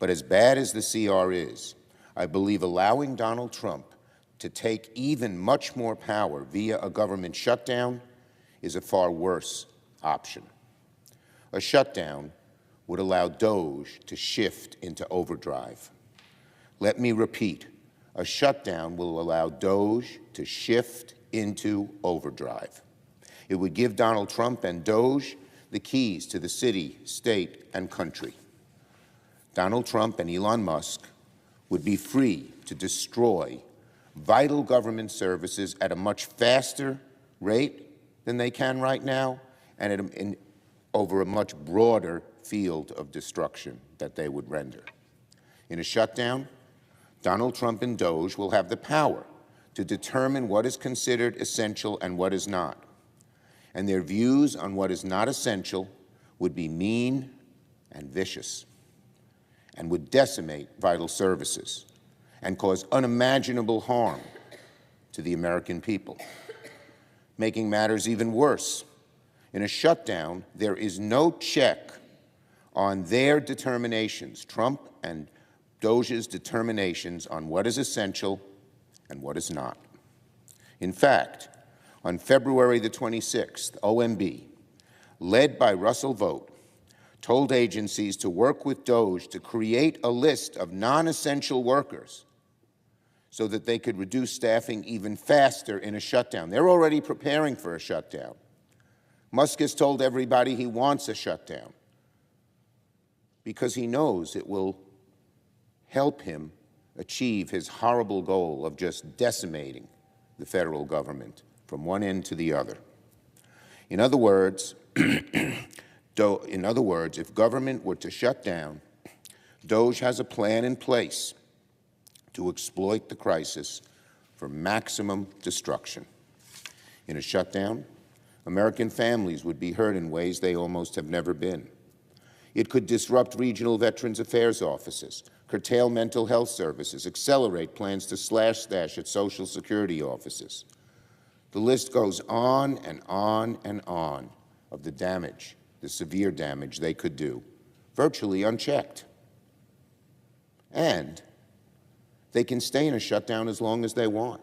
But as bad as the CR is, I believe allowing Donald Trump to take even much more power via a government shutdown is a far worse option. A shutdown would allow Doge to shift into overdrive. Let me repeat, a shutdown will allow Doge to shift into overdrive. It would give Donald Trump and Doge the keys to the city, state, and country. Donald Trump and Elon Musk would be free to destroy vital government services at a much faster rate than they can right now, and over a much broader field of destruction that they would render. In a shutdown, Donald Trump and Doge will have the power to determine what is considered essential and what is not. And their views on what is not essential would be mean and vicious, and would decimate vital services and cause unimaginable harm to the American people. Making matters even worse, in a shutdown, there is no check on their determinations, Trump and Doge's determinations on what is essential and what is not. In fact, on February the 26th, OMB, led by Russell Vought, told agencies to work with Doge to create a list of non-essential workers so that they could reduce staffing even faster in a shutdown. They're already preparing for a shutdown. Musk has told everybody he wants a shutdown because he knows it will help him achieve his horrible goal of just decimating the federal government from one end to the other. In other words, if government were to shut down, Doge has a plan in place to exploit the crisis for maximum destruction. In a shutdown, American families would be hurt in ways they almost have never been. It could disrupt regional Veterans Affairs offices, curtail mental health services, accelerate plans to slash-stash at Social Security offices. The list goes on and on and on of the damage, the severe damage they could do, virtually unchecked. And they can stay in a shutdown as long as they want.